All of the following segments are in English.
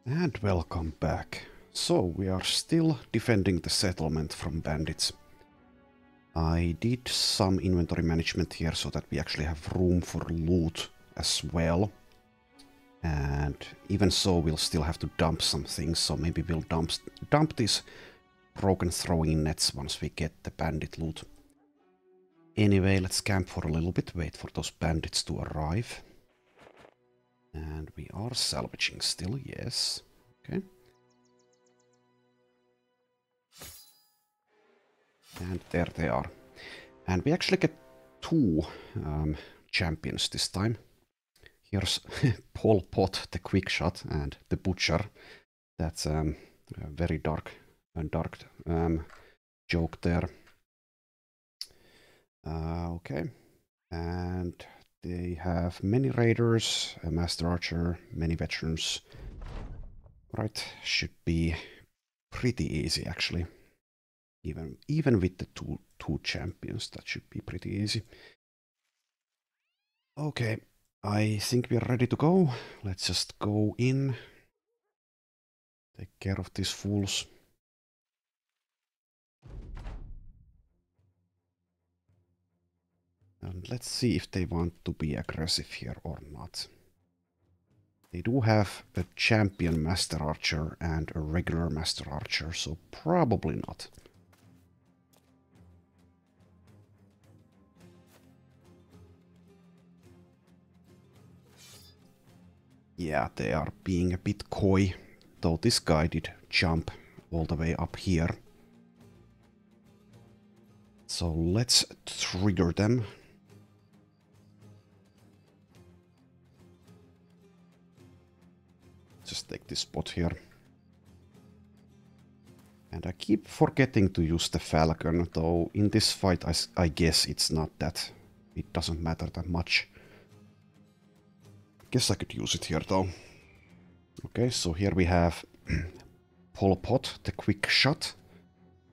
And welcome back. So, we are still defending the settlement from bandits. I did some inventory management here so that we actually have room for loot as well. And even so, we'll still have to dump some things, so maybe we'll dump these broken throwing nets once we get the bandit loot. Anyway, let's camp for a little bit, wait for those bandits to arrive. And we are salvaging still, yes. Okay. And there they are. And we actually get two champions this time. Here's Pol Pot, the quick shot, and the butcher. That's a very dark joke there. Okay. And they have many raiders, a master archer, many veterans. Right, should be pretty easy actually. Even with the two champions, that should be pretty easy. Okay, I think we're ready to go. Let's just go in. Take care of these fools. And let's see if they want to be aggressive here or not. They do have a champion master archer and a regular master archer, so probably not. Yeah, they are being a bit coy, though this guy did jump all the way up here. So let's trigger them. Just take this spot here. And I keep forgetting to use the falcon, though in this fight I guess it's not that. It doesn't matter that much. Guess I could use it here though. Okay, so here we have Pol Pot, the quick shot.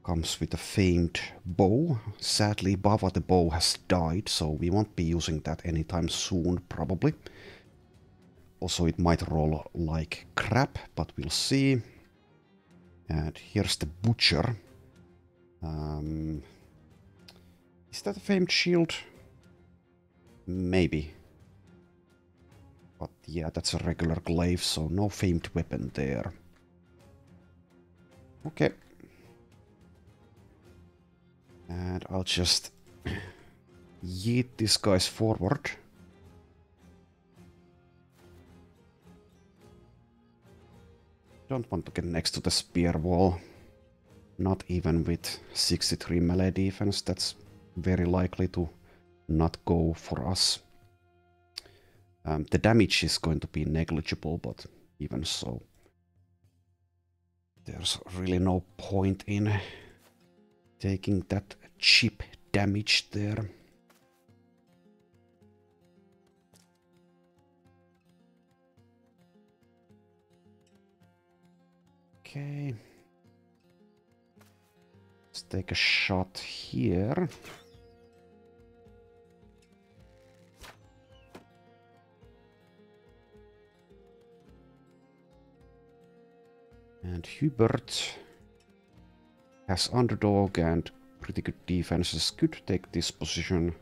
Comes with a famed bow. Sadly, Vala the bow has died, so we won't be using that anytime soon, probably. Also, it might roll like crap, but we'll see. And here's the butcher. Is that a famed shield? Maybe. But yeah, that's a regular glaive, so no famed weapon there. Okay. And I'll just yeet these guys forward. Don't want to get next to the spear wall. Not even with 63 melee defense, that's very likely to not go for us. The damage is going to be negligible, but even so. There's really no point in taking that cheap damage there. Okay. Let's take a shot here. And Hubert has underdog and pretty good defenses. Could take this position.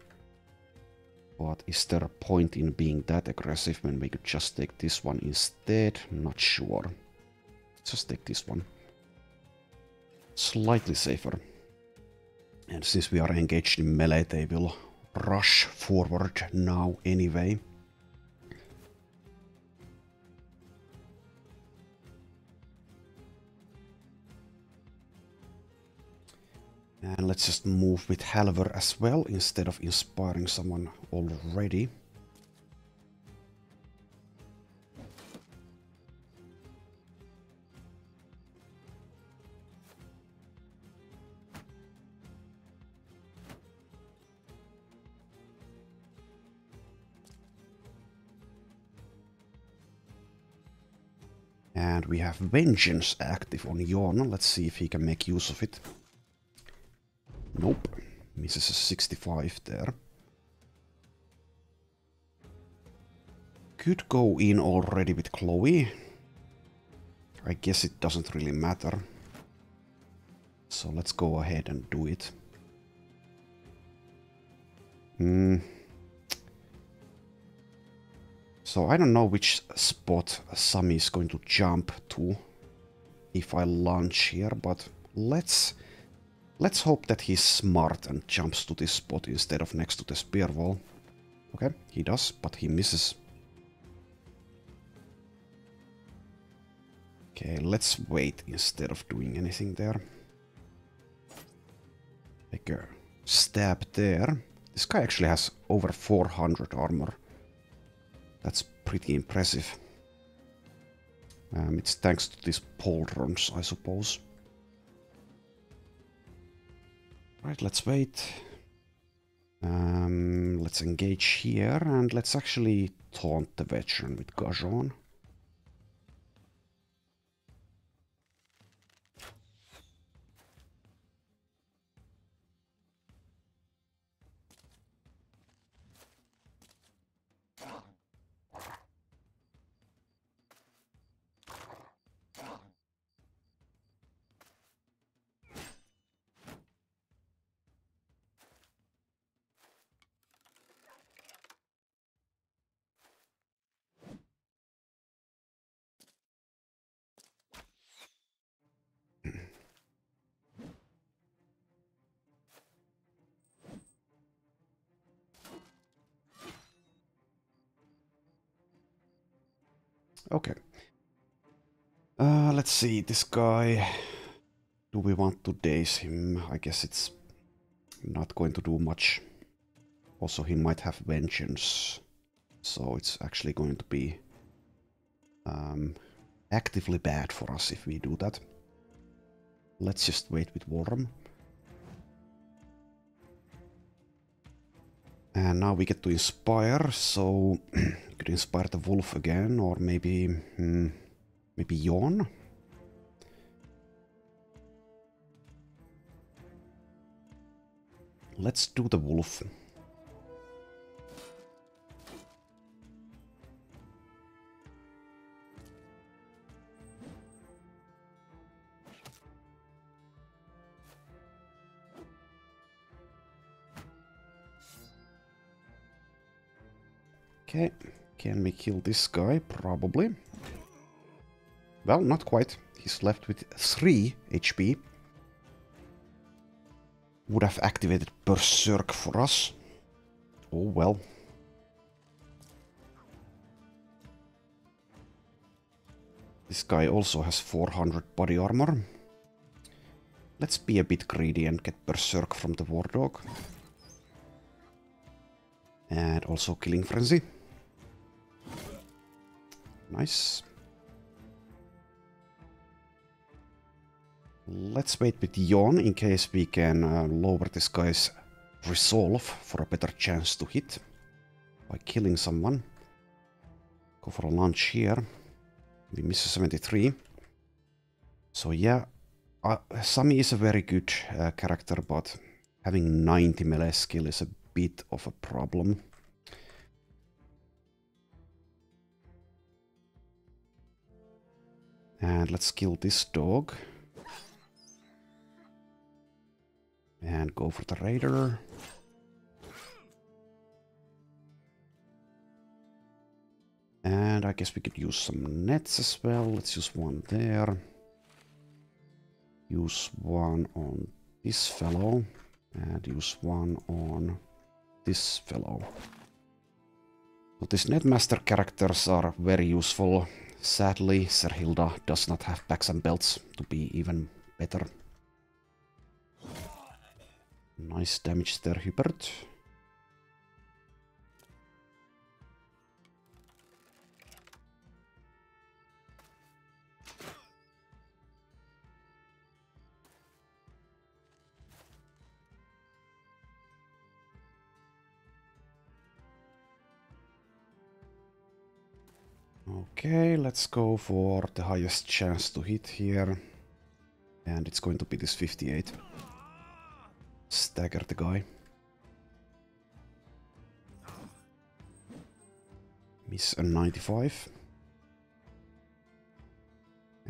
But is there a point in being that aggressive when we could just take this one instead? Not sure. Just take this one. Slightly safer. And since we are engaged in melee, they will rush forward now anyway. And let's just move with Halver as well, instead of inspiring someone already. And we have Vengeance active on Jorn. Let's see if he can make use of it. Nope. Misses a 65 there. Could go in already with Chloe. I guess it doesn't really matter. So let's go ahead and do it. So I don't know which spot Sami is going to jump to if I launch here, but let's hope that he's smart and jumps to this spot instead of next to the spear wall. Okay, he does, but he misses. Okay, let's wait instead of doing anything there. Take a stab there. This guy actually has over 400 armor. That's pretty impressive. It's thanks to these pauldrons, I suppose. Right, let's wait. Let's engage here, and let's actually taunt the veteran with Gajon. Okay. Let's see, this guy... Do we want to daze him? I guess it's not going to do much. Also, he might have vengeance. So it's actually going to be actively bad for us if we do that. Let's just wait with Warm. And now we get to inspire, so could inspire the wolf again, or maybe maybe Yawn. Let's do the wolf. Okay, can we kill this guy? Probably. Well, not quite. He's left with 3 HP. Would have activated Berserk for us. Oh well. This guy also has 400 body armor. Let's be a bit greedy and get Berserk from the War Dog. And also Killing Frenzy. Nice. Let's wait with Yawn in case we can lower this guy's resolve for a better chance to hit by killing someone. Go for a lunge here. We miss a 73. So yeah, Sami is a very good character, but having 90 melee skill is a bit of a problem. And let's kill this dog. And go for the raider. And I guess we could use some nets as well. Let's use one there. Use one on this fellow. And use one on this fellow. So these netmaster characters are very useful. Sadly, Serhilda does not have packs and belts to be even better. Nice damage there, Hubert. Okay, let's go for the highest chance to hit here. And it's going to be this 58. Stagger the guy. Miss a 95.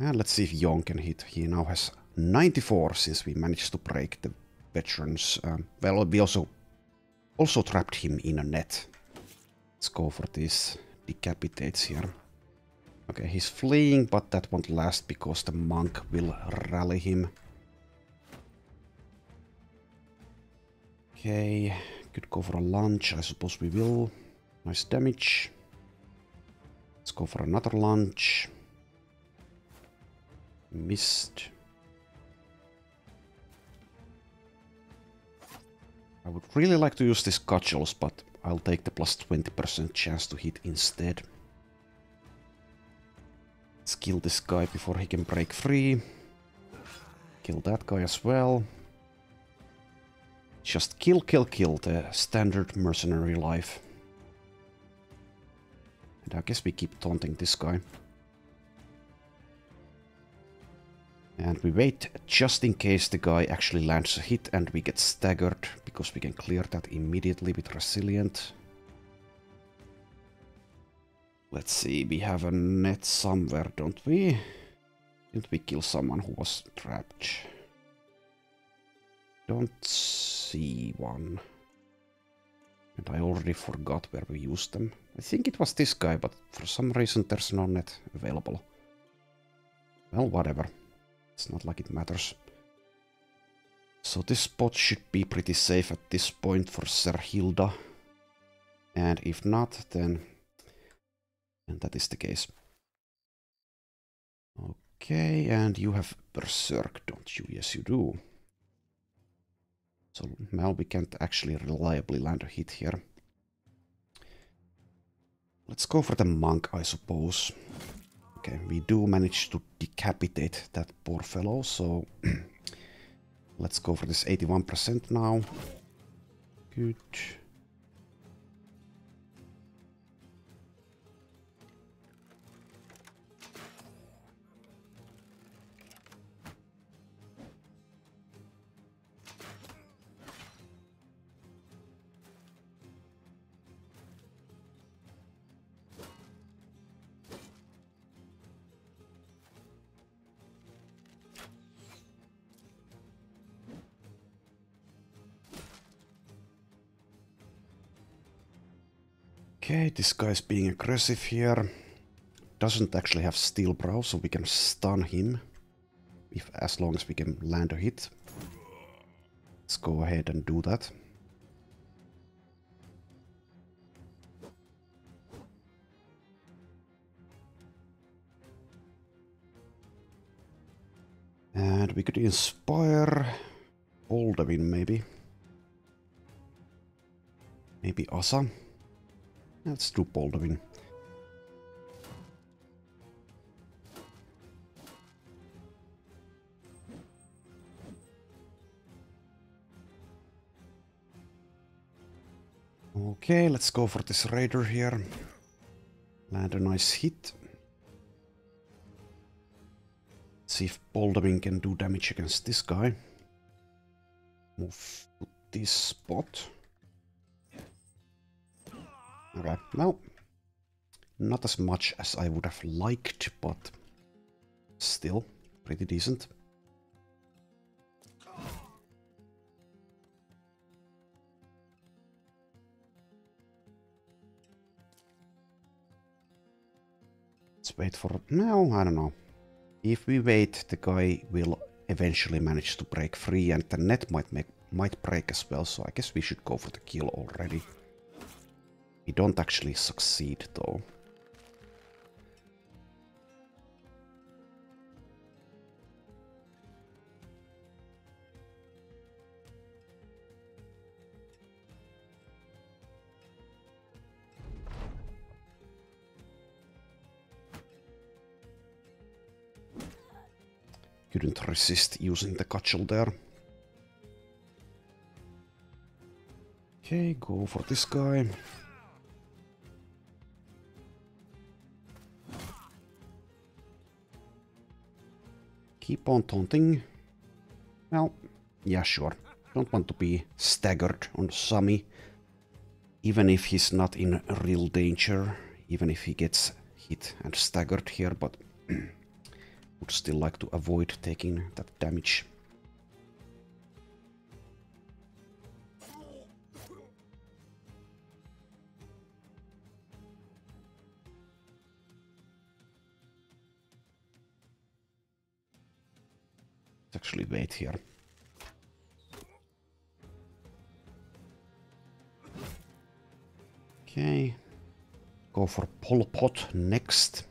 And let's see if Jon can hit. He now has 94 since we managed to break the veterans. Well, we also trapped him in a net. Let's go for these decapitates here. Okay, he's fleeing, but that won't last because the monk will rally him. Okay, could go for a lunge. I suppose we will. Nice damage. Let's go for another lunge. Missed. I would really like to use these cudgels, but I'll take the plus 20% chance to hit instead. Let's kill this guy before he can break free. Kill that guy as well. Just kill, the standard mercenary life. And I guess we keep taunting this guy. And we wait just in case the guy actually lands a hit and we get staggered, because we can clear that immediately with Resilient. Let's see, we have a net somewhere, don't we? Didn't we kill someone who was trapped? Don't see one. And I already forgot where we used them. I think it was this guy, but for some reason there's no net available. Well, whatever. It's not like it matters. So this spot should be pretty safe at this point for Serhilda. And if not, then that is the case. Okay, and you have Berserk, don't you? Yes, you do. So now we can't actually reliably land a hit here. Let's go for the monk, I suppose. Okay, we do manage to decapitate that poor fellow, so let's go for this 81% now. Good. Okay, this guy's being aggressive here. Doesn't actually have steel brow, so we can stun him. As long as we can land a hit. Let's go ahead and do that. And we could inspire Baldwin, maybe. Maybe Asa. Let's do Baldwin. Okay, let's go for this raider here. Land a nice hit. See if Baldwin can do damage against this guy. Move to this spot. Okay, well, not as much as I would have liked, but still pretty decent. Let's wait for... No, I don't know. If we wait, the guy will eventually manage to break free, and the net might break as well, so I guess we should go for the kill already. We don't actually succeed, though. Couldn't resist using the cudgel there. Okay, go for this guy. Keep on taunting. Well, yeah, sure. Don't want to be staggered on Sami. Even if he's not in real danger. Even if he gets hit and staggered here, but Would still like to avoid taking that damage. Let's actually wait here. Okay. Go for Pol Pot next.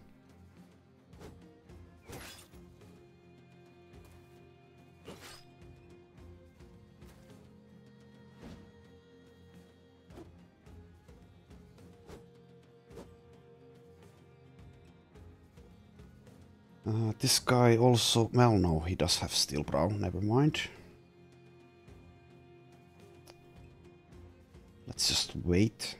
This guy also... Well, no, he does have Steel Brow. Never mind. Let's just wait.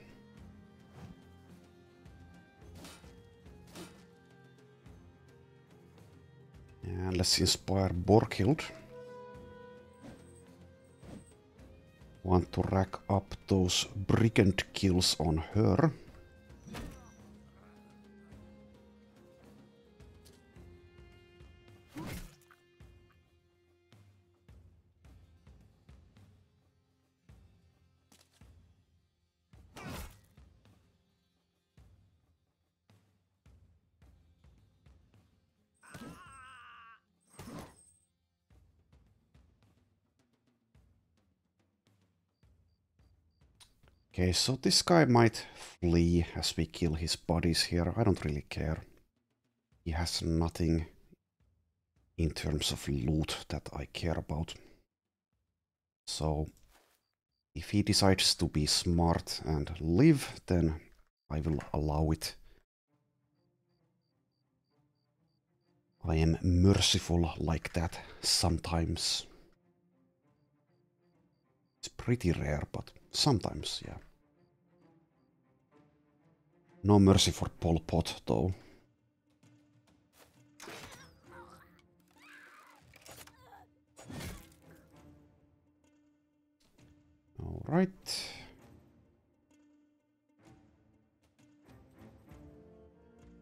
And let's inspire Borghild. Want to rack up those brigand kills on her. Okay, so this guy might flee as we kill his bodies here. I don't really care. He has nothing in terms of loot that I care about. So if he decides to be smart and live, then I will allow it. I am merciful like that sometimes. It's pretty rare, but sometimes, yeah. No mercy for Pol Pot, though. Alright.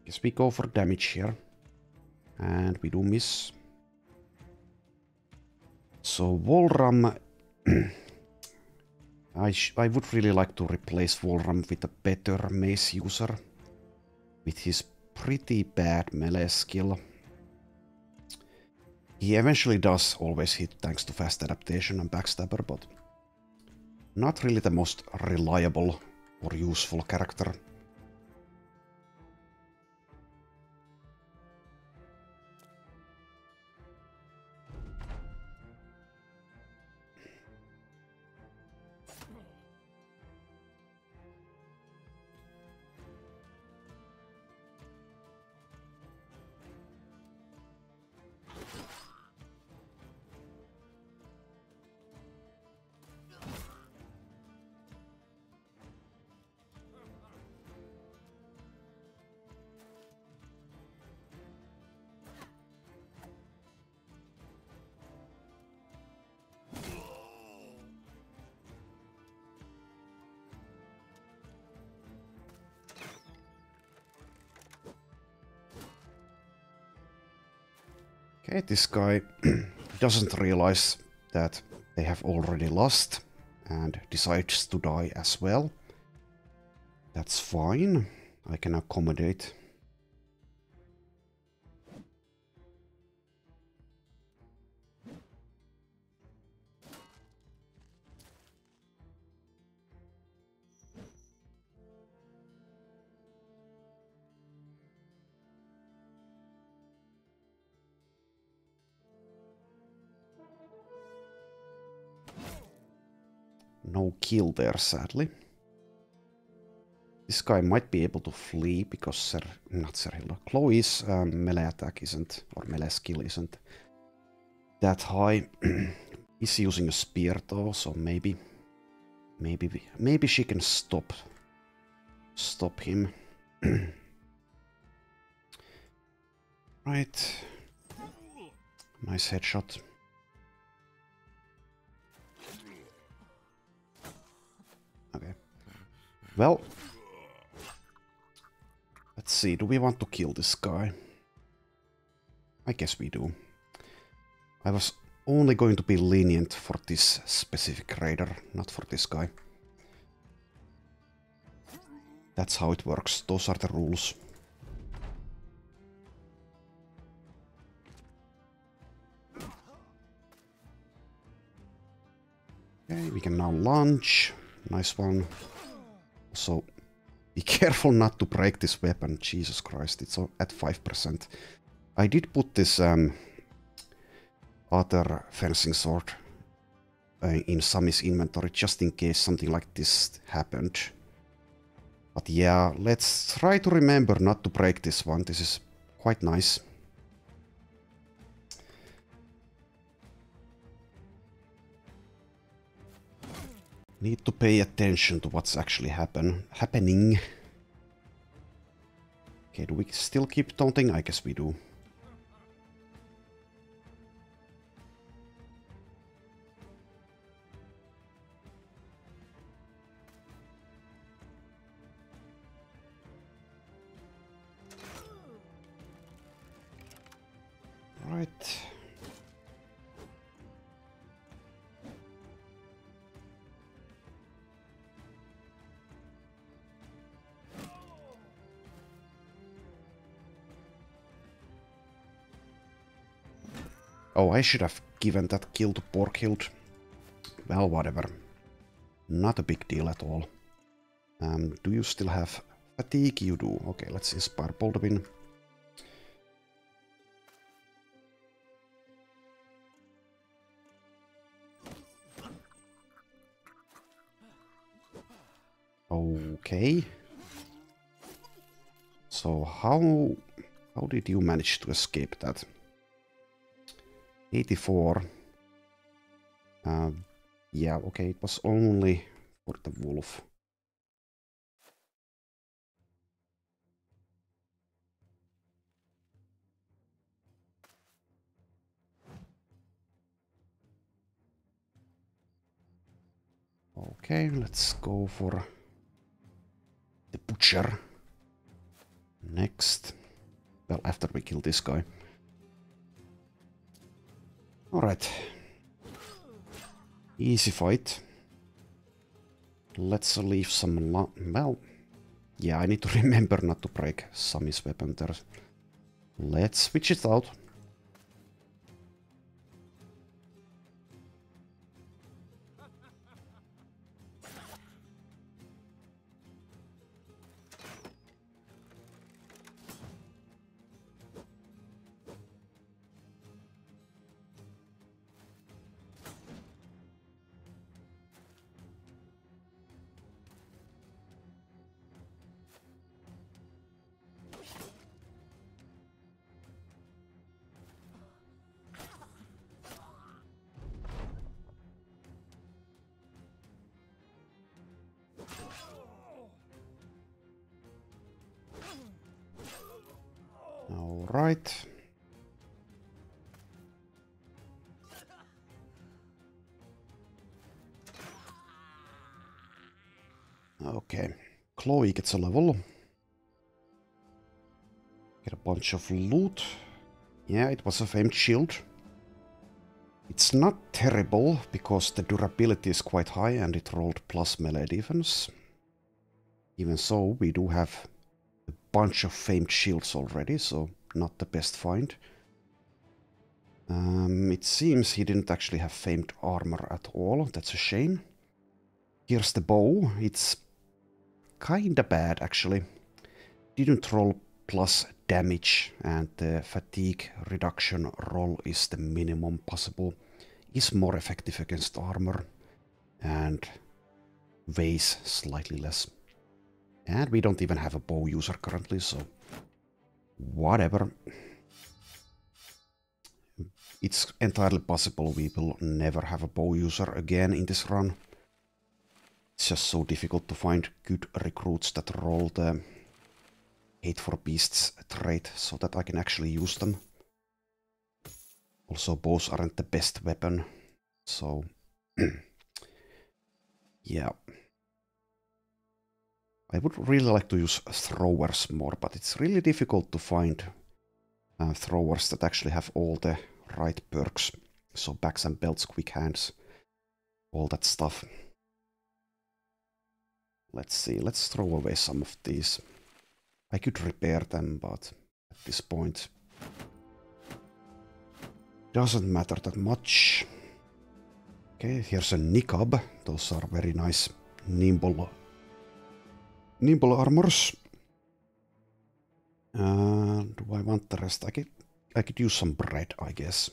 Guess we go for damage here. And we do miss. So Volram... I would really like to replace Volram with a better mace user. With his pretty bad melee skill. He eventually does always hit thanks to fast adaptation and backstabber, but not really the most reliable or useful character. Okay, this guy doesn't realize that they have already lost and decides to die as well. That's fine. I can accommodate. No kill there, sadly. This guy might be able to flee because not Serhilda. Chloe's melee attack isn't, or melee skill isn't that high. He's using a spear though, so maybe she can stop him. Right. Nice headshot. Okay. Well, let's see. Do we want to kill this guy? I guess we do. I was only going to be lenient for this specific raider, not for this guy. That's how it works. Those are the rules. Okay, we can now launch. Nice one. So, be careful not to break this weapon. Jesus Christ, it's at 5%. I did put this other fencing sword in Sami's inventory just in case something like this happened. But yeah, let's try to remember not to break this one. This is quite nice. Need to pay attention to what's actually happening. Okay, do we still keep taunting? I guess we do. Right. Oh, I should have given that kill to Porkhild. Well, whatever. Not a big deal at all. Do you still have fatigue? You do. Okay, let's inspire Baldwin. Okay. So how did you manage to escape that? 84. Yeah, okay, it was only for the wolf. Okay, let's go for the butcher. Next. Well, after we kill this guy. Alright. Easy fight. Let's leave some well, yeah, I need to remember not to break Sami's weapon there. Let's switch it out. All right. Okay. Chloe gets a level. Get a bunch of loot. Yeah, it was a famed shield. It's not terrible because the durability is quite high and it rolled plus melee defense. Even so, we do have a bunch of famed shields already, so not the best find. It seems he didn't actually have famed armor at all. That's a shame. Here's the bow. It's kinda bad, actually. Didn't roll plus damage, and the fatigue reduction roll is the minimum possible. Is more effective against armor, and weighs slightly less. And we don't even have a bow user currently, so whatever. It's entirely possible we will never have a bow user again in this run. It's just so difficult to find good recruits that roll the Hate for Beasts trait so that I can actually use them. Also, bows aren't the best weapon, so yeah. I would really like to use throwers more, but it's really difficult to find throwers that actually have all the right perks. So backs and belts, quick hands, all that stuff. Let's see, let's throw away some of these. I could repair them, but at this point doesn't matter that much. Okay, here's a niqab. Those are very nice nimble armors. Do I want the rest? I could use some bread, I guess.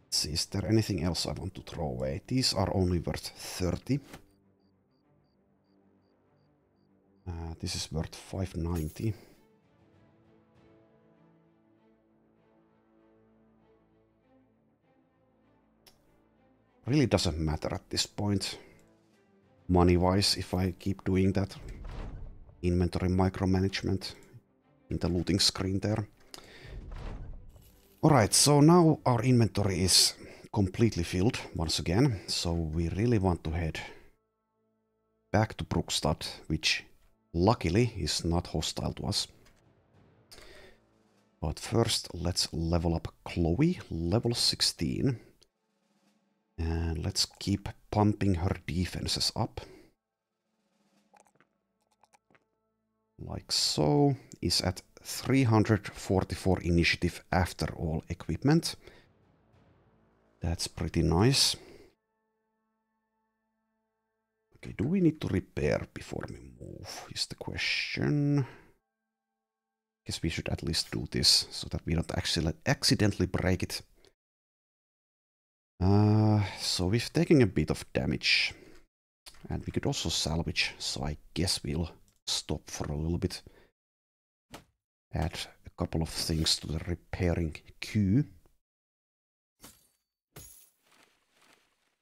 Let's see, is there anything else I want to throw away? These are only worth 30. This is worth 590. Really doesn't matter at this point, money-wise, if I keep doing that inventory micromanagement in the looting screen there. Alright, so now our inventory is completely filled once again, so we really want to head back to Brugstad, which luckily is not hostile to us. But first, let's level up Chloe, level 16. And let's keep pumping her defenses up. Like so. Is at 344 initiative after all equipment. That's pretty nice. Okay, do we need to repair before we move, is the question. Guess we should at least do this, so that we don't accidentally break it. So we've taken a bit of damage. And we could also salvage, so I guess we'll stop for a little bit. Add a couple of things to the repairing queue.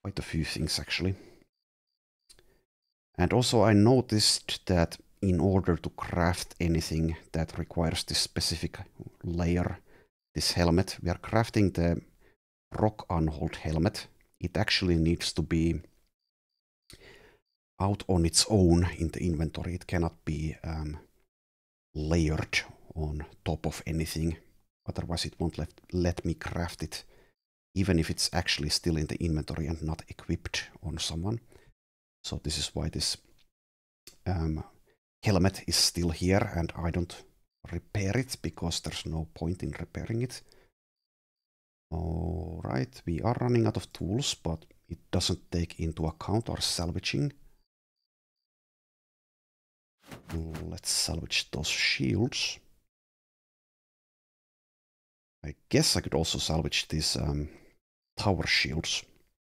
Quite a few things, actually. And also I noticed that in order to craft anything that requires this specific layer, this helmet, we are crafting the rock unhold helmet. It actually needs to be out on its own in the inventory. It cannot be layered on top of anything. Otherwise it won't let me craft it, even if it's actually still in the inventory and not equipped on someone. So this is why this helmet is still here, and I don't repair it because there's no point in repairing it. Alright, we are running out of tools, but it doesn't take into account our salvaging. Let's salvage those shields. I guess I could also salvage these tower shields,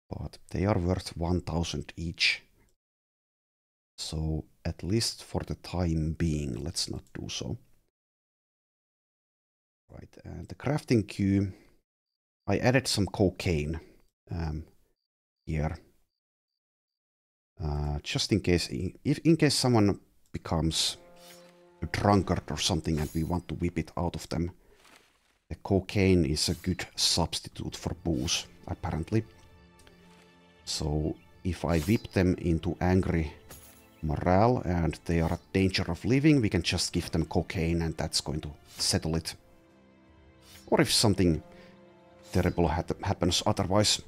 but they are worth 1000 each. So at least for the time being, let's not do so. Right, and the crafting queue, I added some cocaine here. Just in case, in case someone becomes a drunkard or something and we want to whip it out of them. The cocaine is a good substitute for booze, apparently. So if I whip them into angry morale and they are at danger of leaving, we can just give them cocaine and that's going to settle it. Or if something terrible happens otherwise.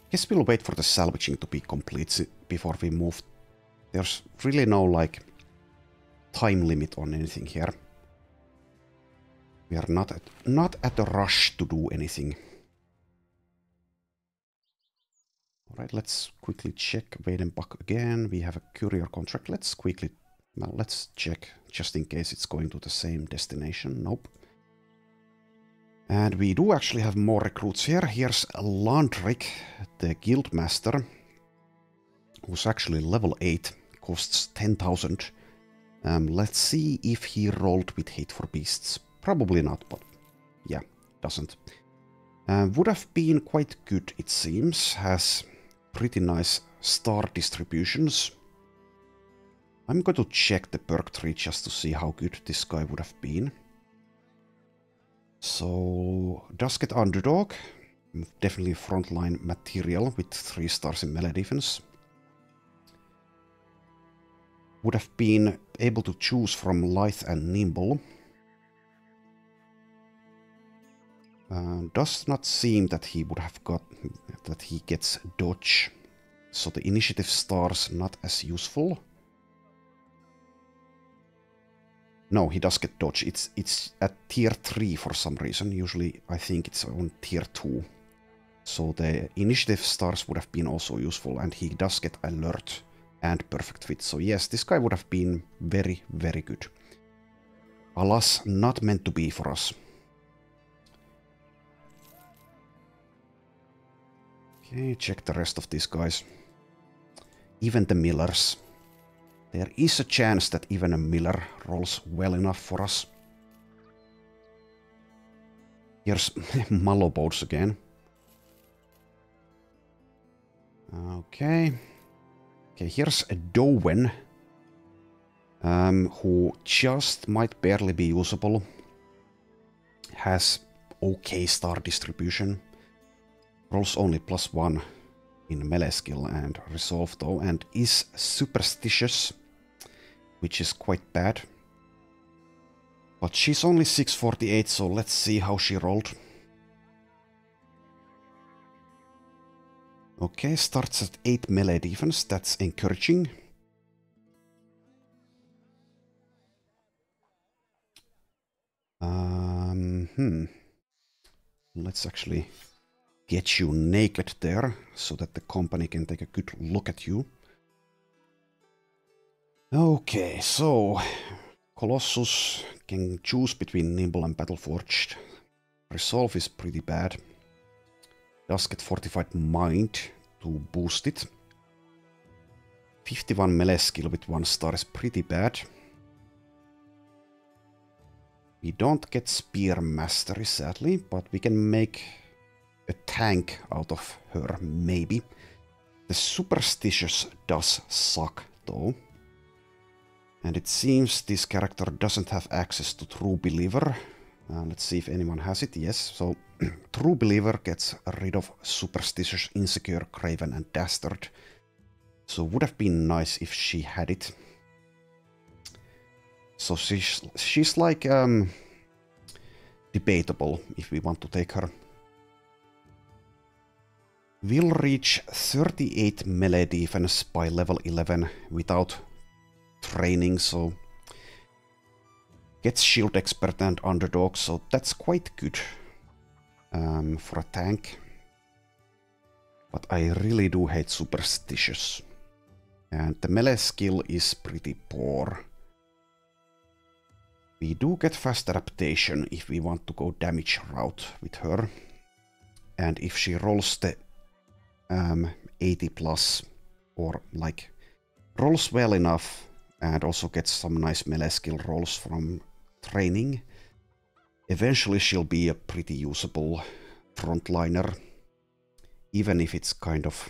Guess we'll wait for the salvaging to be complete before we move. There's really no, like, time limit on anything here. We are not at a rush to do anything. Alright, let's quickly check Weidenbach again. We have a courier contract. Let's check just in case it's going to the same destination. Nope. And we do actually have more recruits here. Here's Landrik, the guildmaster, who's actually level 8, costs 10,000. Let's see if he rolled with Hate for Beasts. Probably not, but yeah, doesn't. Would have been quite good, it seems. Has pretty nice star distributions. I'm going to check the perk tree just to see how good this guy would have been. So, does get Underdog. Definitely frontline material with 3 stars in melee defense. would have been able to choose from lithe and nimble. Does not seem that he would have got that he gets dodge, so the initiative stars not as useful. No, he does get dodge. It's at tier 3 for some reason. Usually I think it's on tier 2. So the initiative stars would have been also useful, and he does get alert and perfect fit. So yes, this guy would have been very, very good. Alas, not meant to be for us. Okay, check the rest of these guys. Even the millers. There is a chance that even a miller rolls well enough for us. Here's mallow boats again. Okay. Okay, here's a Dowen. Who just might barely be usable. Has okay star distribution. Rolls only +1 in melee skill and resolve though, and is superstitious, which is quite bad. But she's only 648, so let's see how she rolled. Okay, starts at 8 melee defense, that's encouraging. Let's actually get you naked there, so that the company can take a good look at you. Okay, so Colossus can choose between Nimble and Battleforged. Resolve is pretty bad. Does get Fortified Mind to boost it. 51 melee skill with 1 star is pretty bad. We don't get Spear Mastery, sadly, but we can make a tank out of her, maybe. The Superstitious does suck, though. And it seems this character doesn't have access to True Believer. Let's see if anyone has it. Yes, so True Believer gets rid of Superstitious, Insecure, Craven, and Dastard. So would have been nice if she had it. So she's like debatable if we want to take her. Will reach 38 melee defense by level 11 without training, so gets shield expert and underdog, so that's quite good for a tank. But I really do hate Superstitious. And the melee skill is pretty poor. We do get fast adaptation if we want to go damage route with her. And if she rolls the 80 plus, or like rolls well enough and also gets some nice melee skill rolls from training, eventually she'll be a pretty usable frontliner, even if it's kind of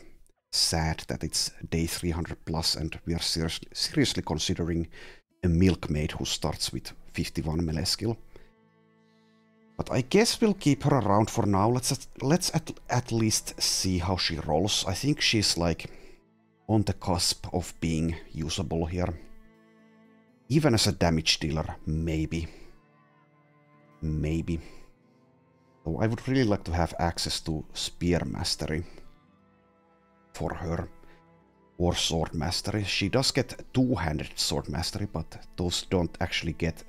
sad that it's day 300 plus and we are seriously considering a milkmaid who starts with 51 melee skill. But I guess we'll keep her around for now. Let's at least see how she rolls. I think she's like on the cusp of being usable here. Even as a damage dealer, maybe. Maybe. So I would really like to have access to Spear Mastery for her. Or Sword Mastery. She does get two-handed Sword Mastery, but those don't actually get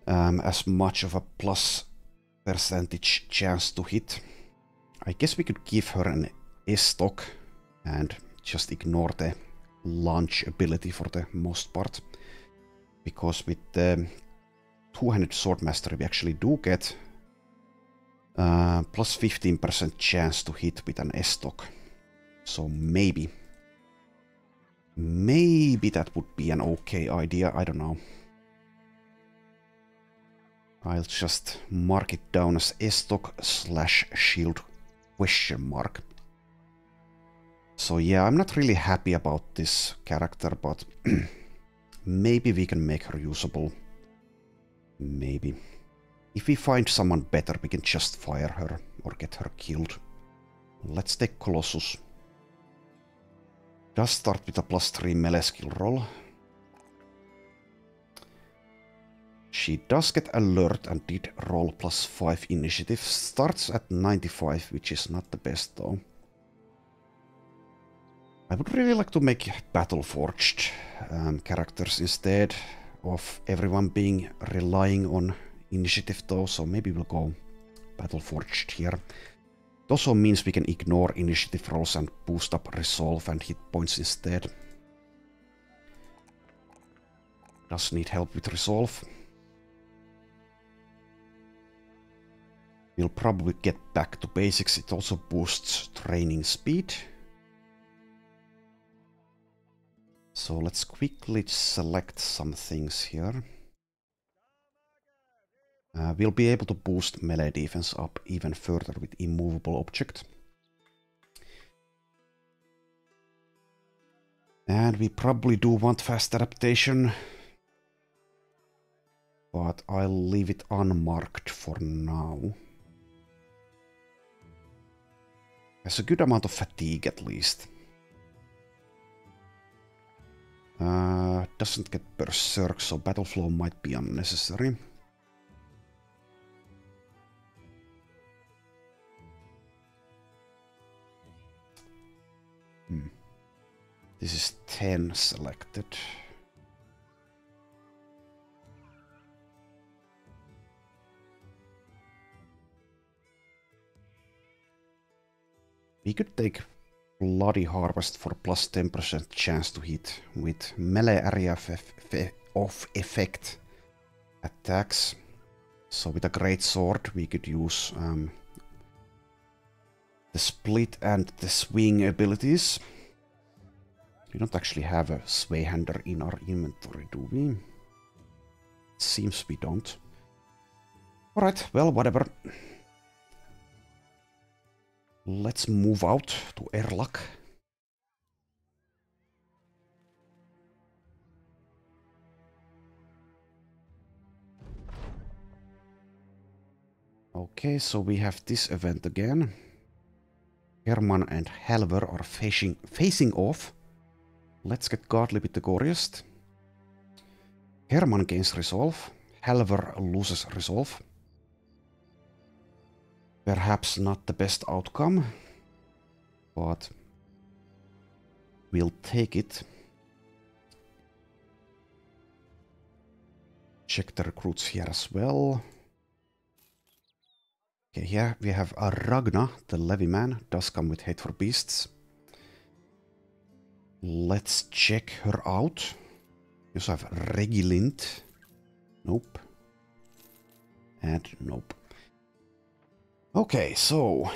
as much of a plus percentage chance to hit. I guess we could give her an S-stock and just ignore the launch ability for the most part. Because with the two-handed Sword Mastery we actually do get plus 15% chance to hit with an S-stock. So maybe that would be an okay idea, I don't know. I'll just mark it down as S-stock/shield question mark. So yeah, I'm not really happy about this character, but maybe we can make her usable. Maybe. If we find someone better, we can just fire her or get her killed. Let's take Colossus. Does start with a +3 melee skill roll. She does get alert and did roll +5 initiative. Starts at 95, which is not the best though. I would really like to make battle-forged characters instead of everyone being relying on initiative though, so maybe we'll go battle-forged here. It also means we can ignore initiative rolls and boost up resolve and hit points instead. Does need help with resolve. We'll probably get back to basics. It also boosts training speed. So let's quickly select some things here. We'll be able to boost melee defense up even further with immovable object. And we probably do want fast adaptation, but I'll leave it unmarked for now. Has a good amount of fatigue at least. Doesn't get berserk, so battle flow might be unnecessary. This is 10 selected. We could take Bloody Harvest for +10% chance to hit with melee area of effect attacks. So with a great sword we could use the split and the swing abilities. We don't actually have a Swayhander in our inventory, do we? Seems we don't. Alright, well, whatever. Let's move out to Erlak. Okay, so we have this event again. Herman and Halver are facing off. Let's get godly with the Goriest. Herman gains resolve. Halver loses resolve. Perhaps not the best outcome, but we'll take it. Check the recruits here as well. Okay, here we have Ragna, the Levyman, does come with Hate for Beasts. Let's check her out. We also have Regilind. Nope. And nope. Okay, so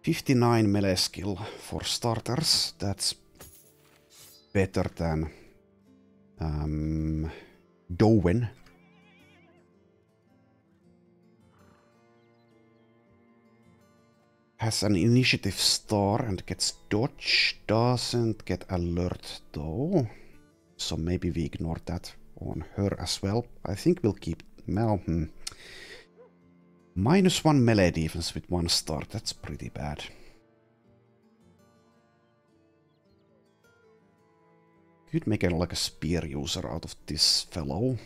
59 melee skill for starters. That's better than Dowen. Has an initiative star and gets dodge. Doesn't get alert though. So maybe we ignore that on her as well. I think we'll keep Mel. -1 melee defense with 1 star, that's pretty bad. Could make like a spear user out of this fellow.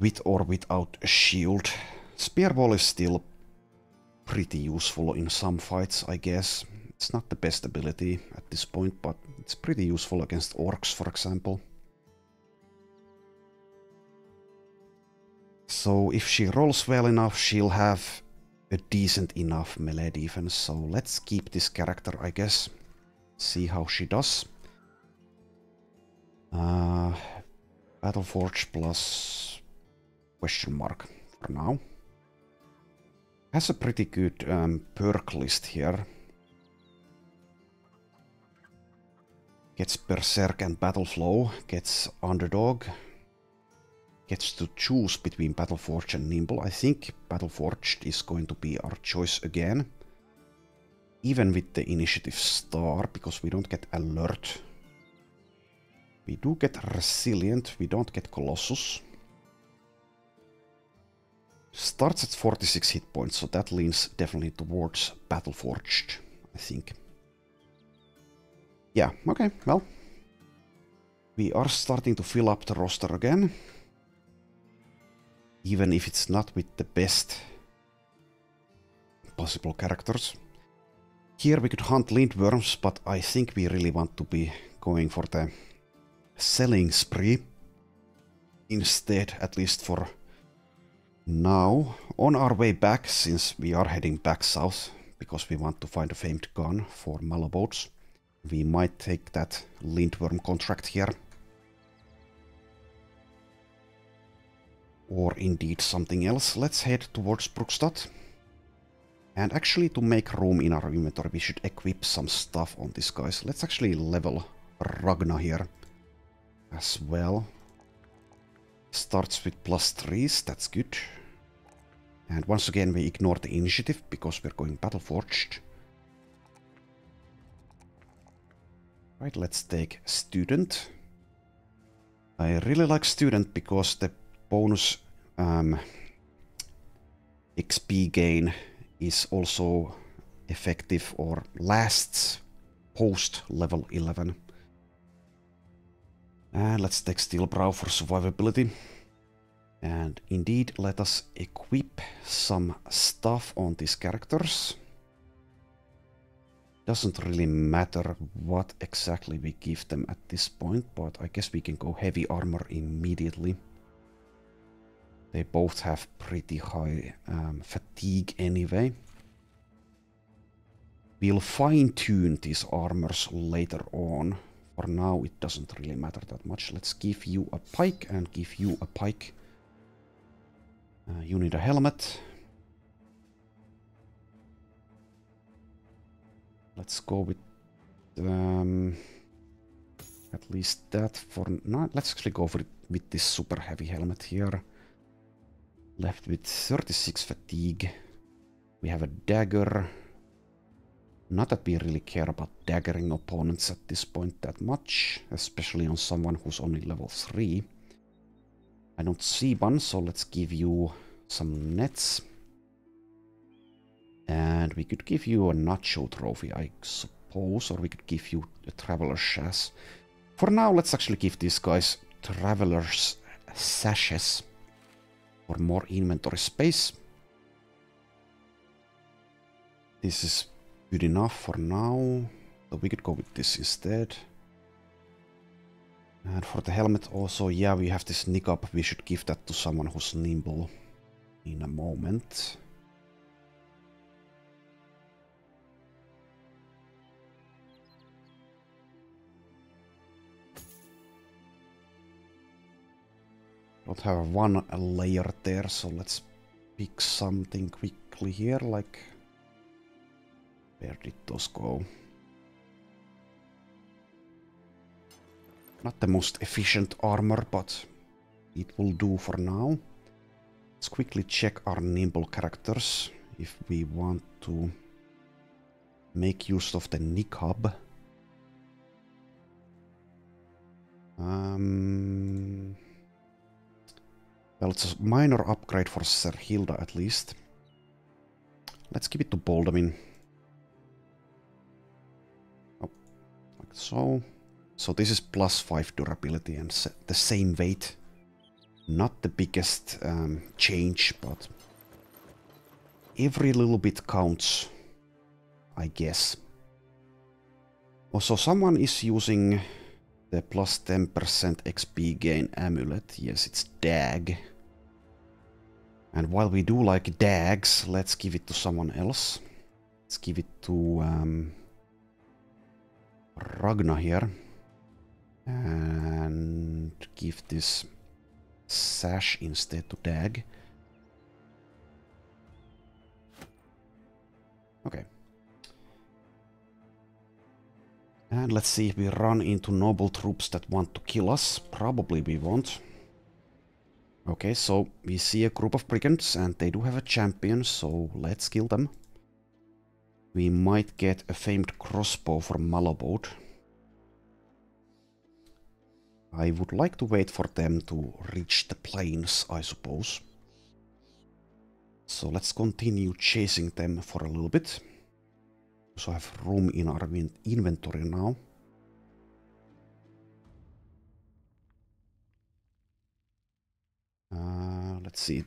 With or without a shield. Spear wall is still pretty useful in some fights, I guess. It's not the best ability at this point, but it's pretty useful against orcs, for example. So if she rolls well enough, she'll have a decent enough melee defense. So let's keep this character, I guess. See how she does. Battleforge plus question mark for now. Has a pretty good perk list here. Gets Berserk and Battle Flow, gets Underdog. Gets to choose between Battleforged and Nimble. I think Battleforged is going to be our choice again. Even with the initiative star, because we don't get alert. We do get Resilient, we don't get Colossus. Starts at 46 hit points, so that leans definitely towards Battleforged, I think. Yeah, okay, well. We are starting to fill up the roster again. Even if it's not with the best possible characters. Here we could hunt lindworms, but I think we really want to be going for the selling spree instead, at least for now. On our way back, since we are heading back south, because we want to find a famed gun for Malaboats, we might take that lindworm contract here. Or indeed something else. Let's head towards Brookstad. And actually, to make room in our inventory, we should equip some stuff on these guys. Let's actually level Ragna here as well. Starts with +3s, that's good. And once again, we ignore the initiative because we're going Battleforged. Right, let's take Student. I really like Student because the bonus XP gain is also effective or lasts post level 11. And let's take Steelbrow for survivability. And indeed, let us equip some stuff on these characters. Doesn't really matter what exactly we give them at this point, but I guess we can go heavy armor immediately. They both have pretty high fatigue anyway. We'll fine-tune these armors later on. For now, it doesn't really matter that much. Let's give you a pike and give you a pike. You need a helmet. Let's go with at least that for now. Let's actually go for it with this super heavy helmet here. Left with 36 fatigue. We have a dagger. Not that we really care about daggering opponents at this point that much, especially on someone who's only level 3. I don't see one, so let's give you some nets. And we could give you a nacho trophy, I suppose, or we could give you a traveler's sash. For now, let's actually give these guys traveler's sashes for more inventory space. This is good enough for now, so we could go with this instead. And for the helmet also, yeah, we have this niqab. We should give that to someone who's nimble in a moment. Don't have one layer there, so let's pick something quickly here, like... Where did those go? Not the most efficient armor, but it will do for now. Let's quickly check our nimble characters if we want to make use of the niqab. Well, it's a minor upgrade for Sir Hilda at least. Let's give it to Boldamin. Oh, like so. So this is +5 durability and the same weight. Not the biggest change, but every little bit counts, I guess. Also, someone is using the +10% XP gain amulet. Yes, it's Dag. And while we do like Dags, let's give it to someone else. Let's give it to Ragna here. And give this sash instead to Dag. Okay. And let's see if we run into noble troops that want to kill us. Probably we won't. Okay, so we see a group of brigands and they do have a champion, so let's kill them. We might get a famed crossbow from Malabode. I would like to wait for them to reach the plains, I suppose. So let's continue chasing them for a little bit. So I have room in our inventory now. Let's see.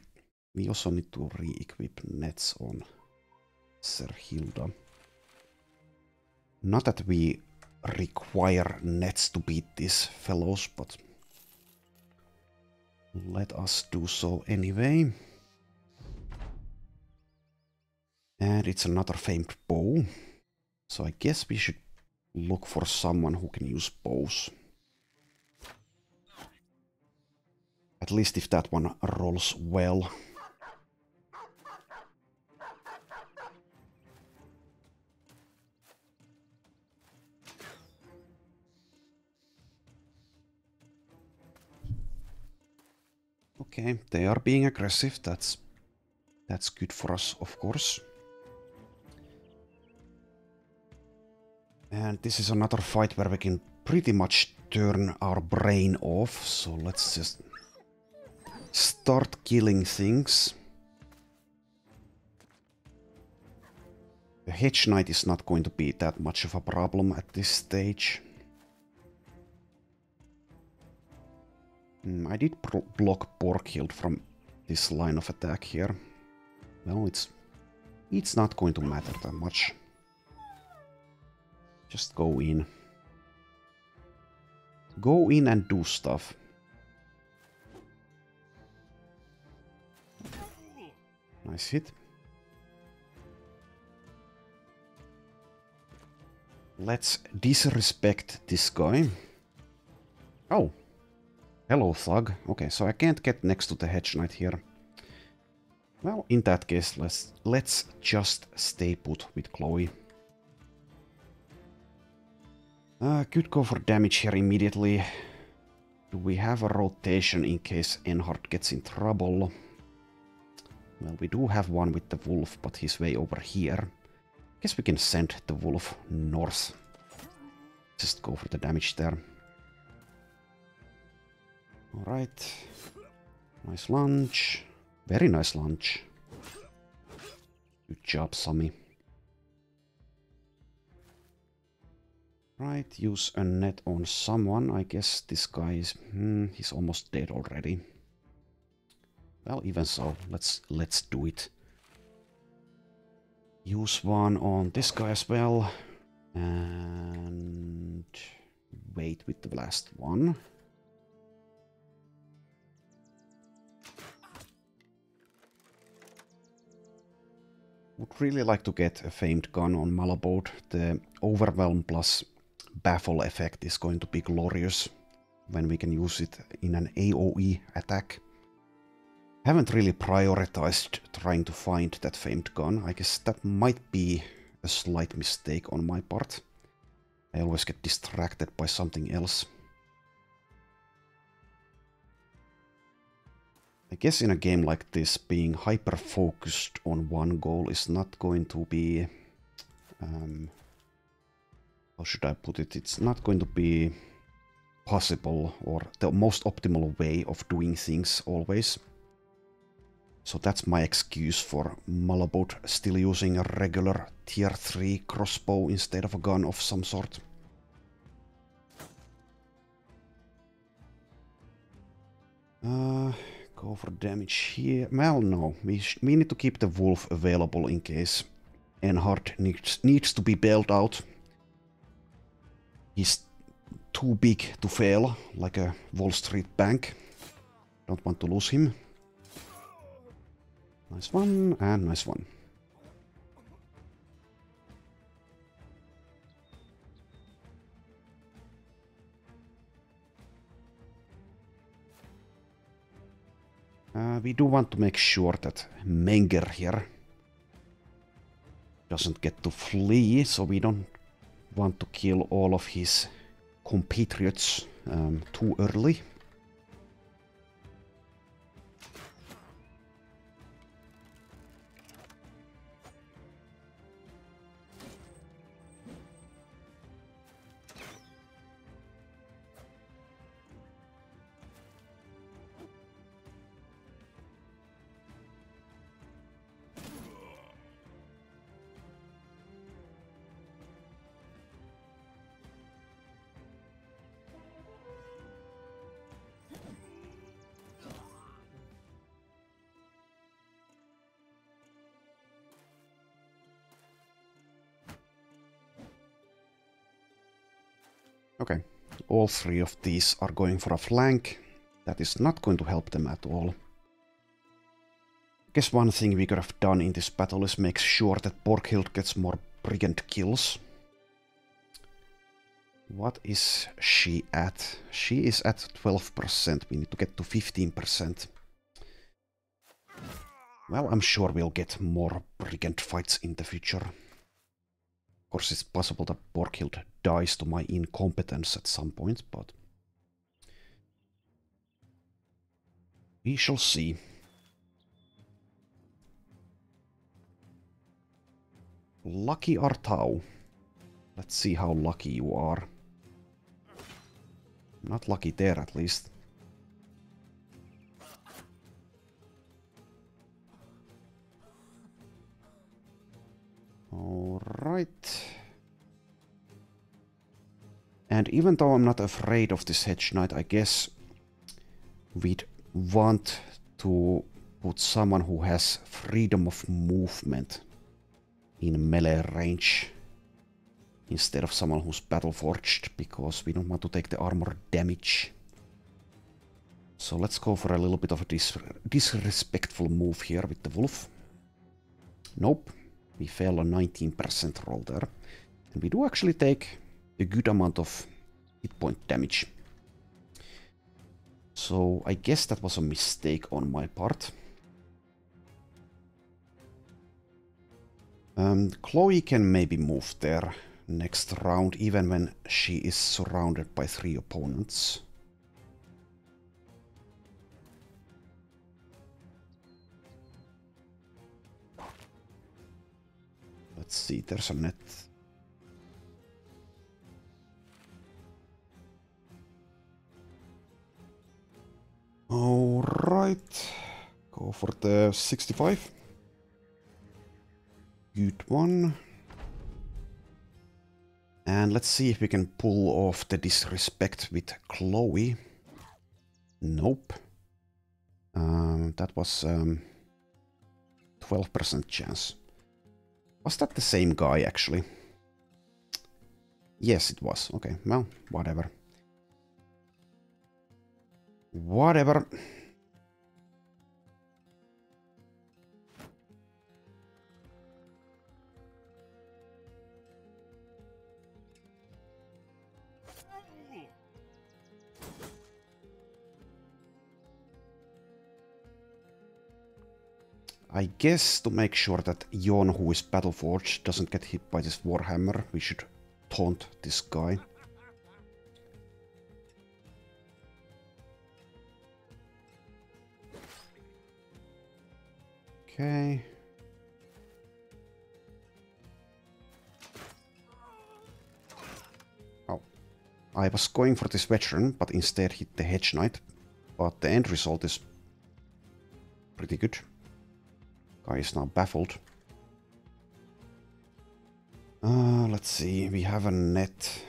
We also need to re-equip nets on Serhilda. Not that we require nets to beat these fellows, but let us do so anyway. And it's another famed bow. So I guess we should look for someone who can use bows. At least if that one rolls well. Okay, they are being aggressive. That's good for us, of course. And this is another fight where we can pretty much turn our brain off. So let's just start killing things. The Hedge Knight is not going to be that much of a problem at this stage. I did block Borghild from this line of attack here. Well, it's not going to matter that much. Just go in. Go in and do stuff. Nice hit. Let's disrespect this guy. Oh. Hello, thug. Okay, so I can't get next to the Hedge Knight here. Well, in that case, let's just stay put with Chloe. Could go for damage here immediately. Do we have a rotation in case Enhard gets in trouble? Well, we do have one with the wolf, but he's way over here. Guess we can send the wolf north. Just go for the damage there. Alright. Nice lunge. Very nice lunge. Good job, Sammy. Right, use a net on someone. I guess this guy is... he's almost dead already. Well, even so, let's do it. Use one on this guy as well. And... wait with the last one. Would really like to get a famed gun on Malabode. The Overwhelm plus Baffle effect is going to be glorious when we can use it in an AoE attack. Haven't really prioritized trying to find that famed gun. I guess that might be a slight mistake on my part. I always get distracted by something else. I guess in a game like this, being hyper-focused on one goal is not going to be... how should I put it? It's not going to be possible or the most optimal way of doing things always. So that's my excuse for Malabode still using a regular tier 3 crossbow instead of a gun of some sort. Go for damage here. Well, no. We need to keep the wolf available in case Enhard needs to be bailed out. He's too big to fail, like a Wall Street bank. Don't want to lose him. Nice one, and nice one. We do want to make sure that Menger here doesn't get to flee, so we don't want to kill all of his compatriots too early. Okay, all three of these are going for a flank. That is not going to help them at all. I guess one thing we could have done in this battle is make sure that Borghild gets more brigand kills. What is she at? She is at 12%. We need to get to 15%. Well, I'm sure we'll get more brigand fights in the future. Of course, it's possible that Borghild dies to my incompetence at some point, but we shall see. Lucky Artau. Let's see how lucky you are. Not lucky there, at least. Alright. And even though I'm not afraid of this Hedge Knight, I guess we'd want to put someone who has freedom of movement in melee range instead of someone who's battle forged, because we don't want to take the armor damage. So let's go for a little bit of a disrespectful move here with the wolf. Nope, we fail a 19% roll there. And we do actually take a good amount of hit point damage. So I guess that was a mistake on my part. Chloe can maybe move there next round, even when she is surrounded by 3 opponents. Let's see, there's a net. Alright, go for the 65. Good one. And let's see if we can pull off the disrespect with Chloe. Nope. That was 12% chance. Was that the same guy, actually? Yes, it was. Okay, well, whatever. Whatever. I guess to make sure that Jon, who is Battleforged, doesn't get hit by this Warhammer, we should taunt this guy. Okay. Oh. I was going for this veteran, but instead hit the Hedge Knight. But the end result is pretty good. Guy is now baffled. Let's see, we have a net.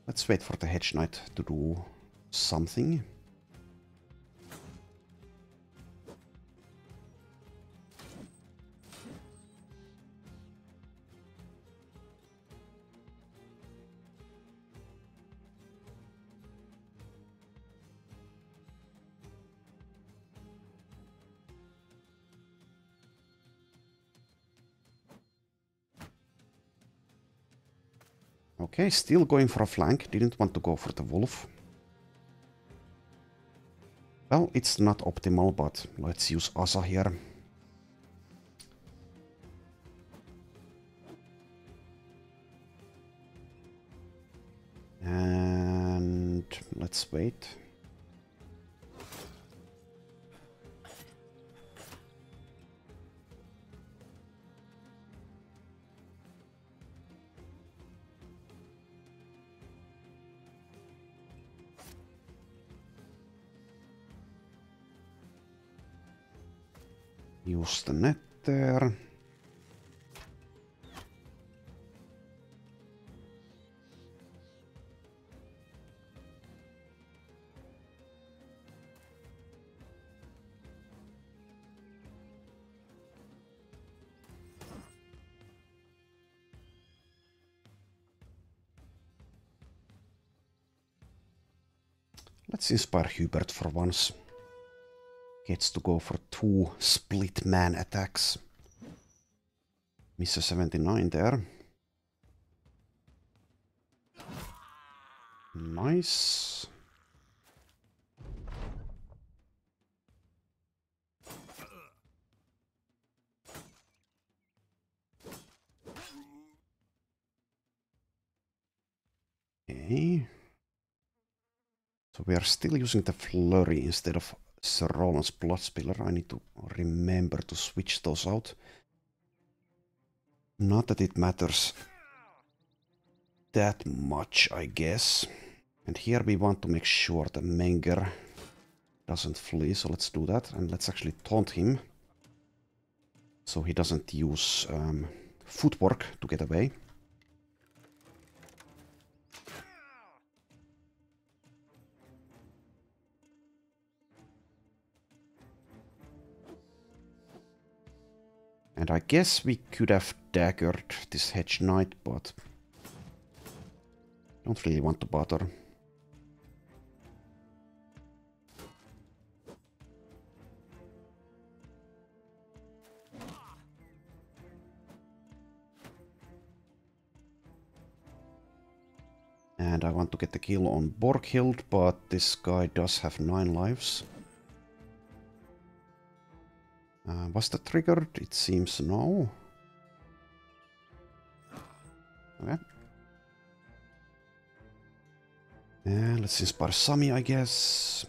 Let's wait for the Hedge Knight to do something. Okay, still going for a flank. Didn't want to go for the wolf. Well, it's not optimal, but let's use Asa here. And let's wait. Use the net there. Let's inspire Hubert for once. Gets to go for 2 split man attacks. Miss a 79 there. Nice. Okay. So we are still using the flurry instead of Sir Roland's blood spiller. I need to remember to switch those out. Not that it matters that much, I guess. And here we want to make sure the Menger doesn't flee, so let's do that. And let's actually taunt him, so he doesn't use footwork to get away. And I guess we could have daggered this Hedge Knight, but don't really want to bother. And I want to get the kill on Borghild, but this guy does have 9 lives. Was that triggered? It seems no. Okay. And let's inspire Sami, I guess.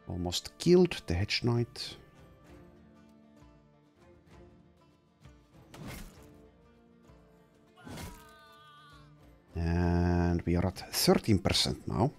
Almost killed the Hedge Knight. And we are at 13% now.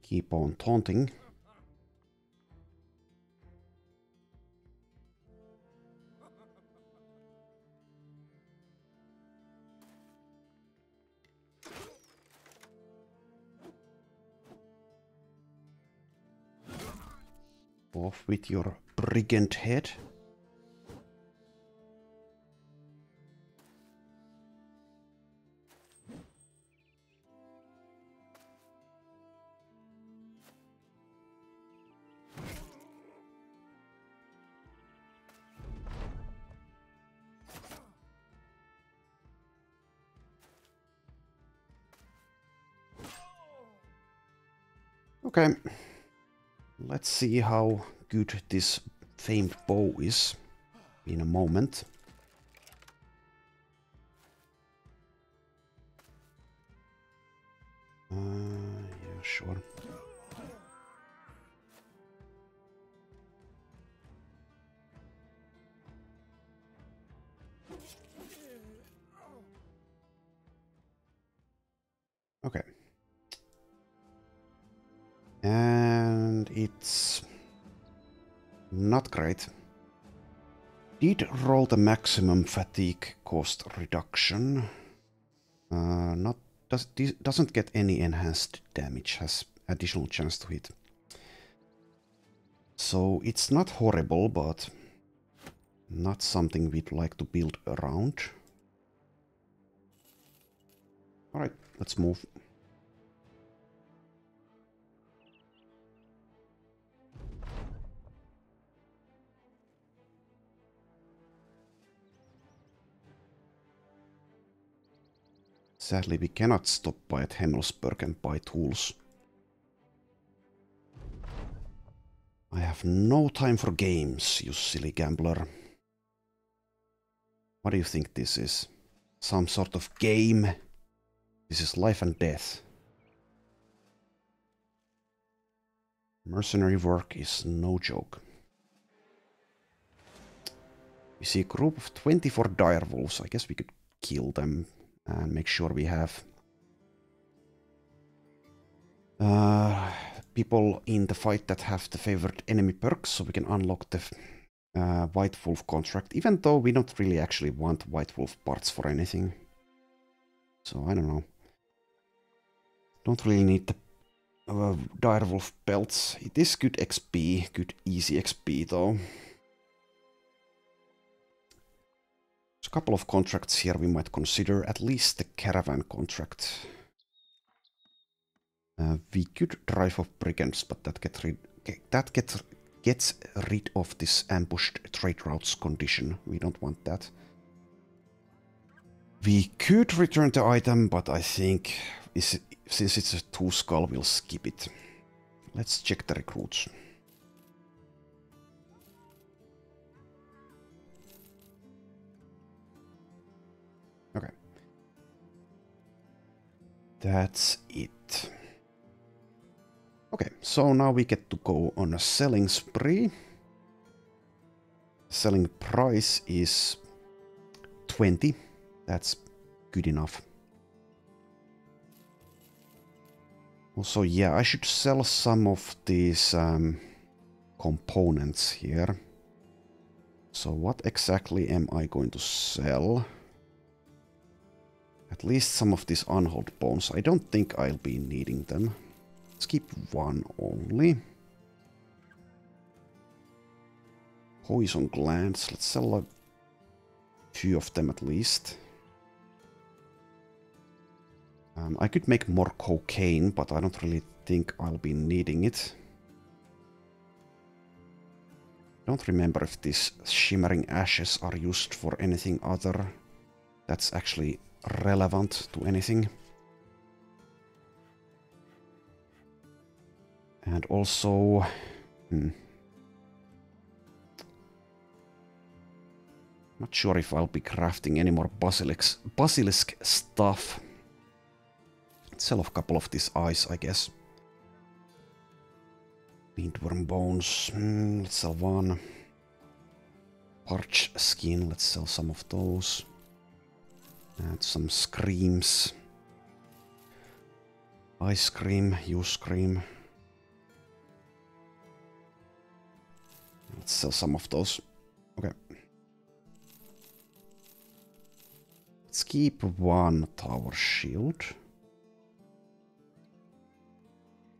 Keep on taunting. Off with your brigand head. Okay, let's see how good this famed bow is in a moment. Yeah, sure. Okay. And it's not great. Did roll the maximum fatigue cost reduction. Doesn't get any enhanced damage, has additional chance to hit. So it's not horrible, but not something we'd like to build around. Alright, let's move. Sadly, we cannot stop by at Hemmelsberg and buy tools. I have no time for games, you silly gambler. What do you think this is? Some sort of game? This is life and death. Mercenary work is no joke. We see a group of 24 direwolves. I guess we could kill them and make sure we have people in the fight that have the favored enemy perks, so we can unlock the White Wolf contract, even though we don't really actually want White Wolf parts for anything. So I don't know. Don't really need the direwolf belts. It is good XP, good easy XP though. There's a couple of contracts here we might consider, at least the caravan contract. We could drive off Brigands, but that gets rid of this ambushed trade routes condition. We don't want that. We could return the item, but I think since it's a 2-skull, we'll skip it. Let's check the recruits. Okay. That's it. Okay, so now we get to go on a selling spree. Selling price is 20. That's good enough. Also, yeah, I should sell some of these components here. So what exactly am I going to sell? At least some of these unhulled bones. I don't think I'll be needing them. Let's keep one only. Poison glands. Let's sell a few of them at least. I could make more cocaine, but I don't really think I'll be needing it. I don't remember if these shimmering ashes are used for anything other that's actually relevant to anything. And also... Not sure if I'll be crafting any more basilisk stuff. Let's sell off a couple of these eyes, I guess. Meatworm bones. Let's sell one. Parch skin. Let's sell some of those. And some screams. Ice cream. Use cream. Let's sell some of those. Okay. Let's keep one tower shield.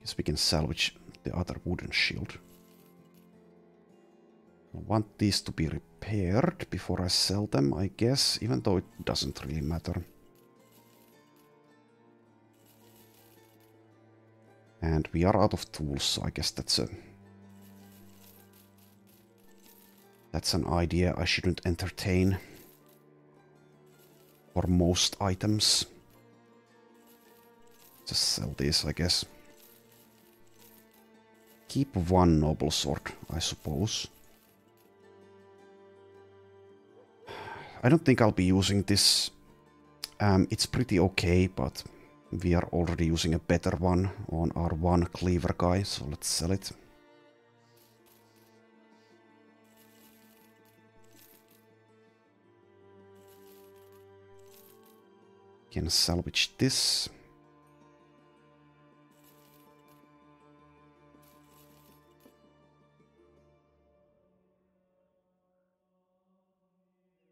Guess we can salvage the other wooden shield. I want these to be repaired before I sell them, I guess, even though it doesn't really matter. And we are out of tools, so I guess that's an idea I shouldn't entertain. For most items. Just sell this, I guess. Keep one noble sword, I suppose. I don't think I'll be using this. It's pretty okay, but we are already using a better one on our one cleaver guy, so let's sell it. Can salvage this.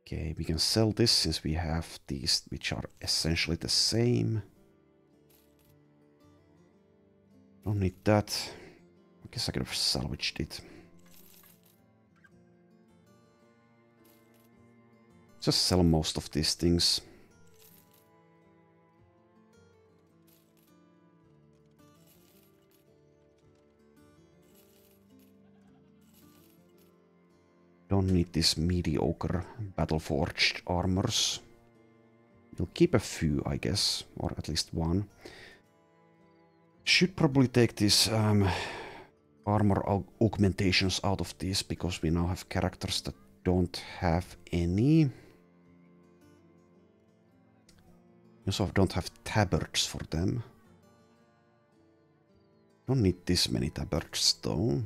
Okay, we can sell this since we have these, which are essentially the same. Don't need that. I guess I could have salvaged it. Just sell most of these things. Don't need these mediocre battle-forged armors. We'll keep a few, I guess, or at least one. Should probably take these armor augmentations out of these, because we now have characters that don't have any. We also don't have tabards for them. Don't need this many tabards though.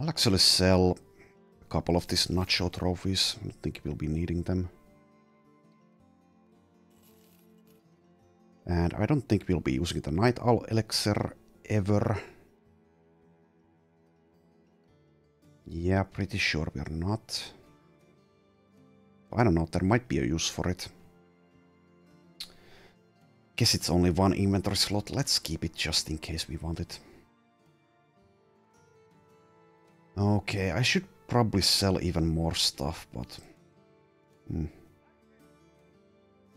I'll actually sell a couple of these nacho trophies. I don't think we'll be needing them. And I don't think we'll be using the Night Owl Elixir ever. Yeah, pretty sure we're not. I don't know, there might be a use for it. Guess it's only one inventory slot. Let's keep it just in case we want it. Okay, I should probably sell even more stuff, but...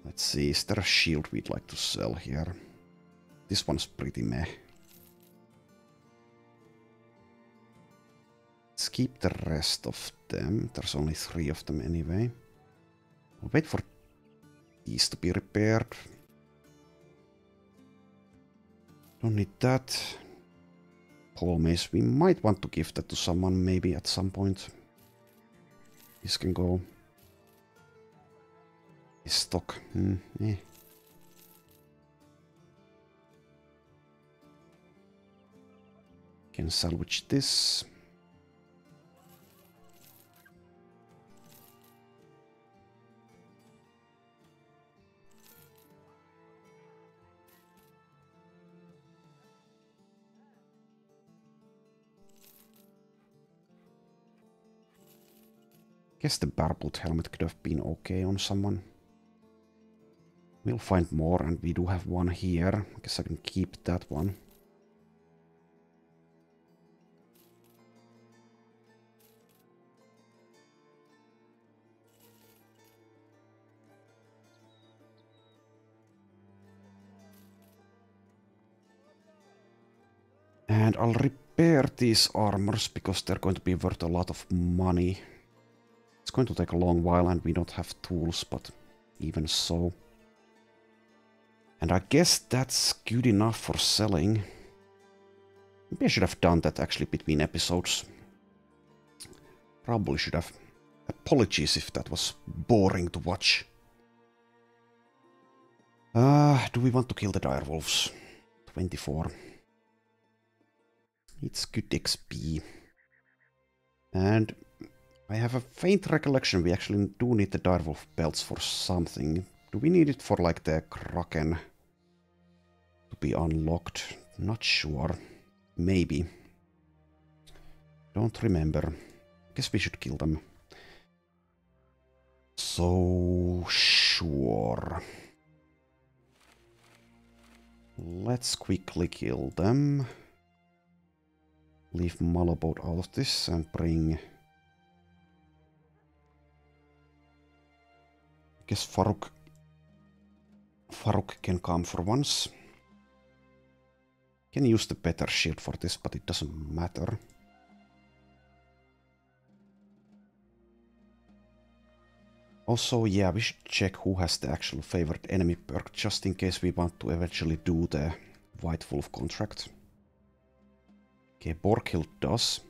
Let's see, is there a shield we'd like to sell here? This one's pretty meh. Let's keep the rest of them. There's only 3 of them anyway. I'll wait for these to be repaired. Don't need that. Pole mace, we might want to give that to someone maybe at some point. This can go. Stock. Can salvage this. Guess the barboot helmet could have been okay on someone. We'll find more, and we do have one here. I guess I can keep that one. And I'll repair these armors, because they're going to be worth a lot of money. It's going to take a long while, and we don't have tools, but even so. And I guess that's good enough for selling. Maybe I should have done that actually between episodes. Probably should have. Apologies if that was boring to watch. Do we want to kill the direwolves? 24. It's good XP. And I have a faint recollection we actually do need the direwolf belts for something. Do we need it for like the Kraken to be unlocked? Not sure. Maybe. Don't remember. Guess we should kill them. So sure. Let's quickly kill them. Leave Malabot out of this and bring... I guess Farouk can come for once. Can use the better shield for this, but it doesn't matter. Also, yeah, we should check who has the actual favorite enemy perk, just in case we want to eventually do the White Wolf contract. Okay, Borghild does.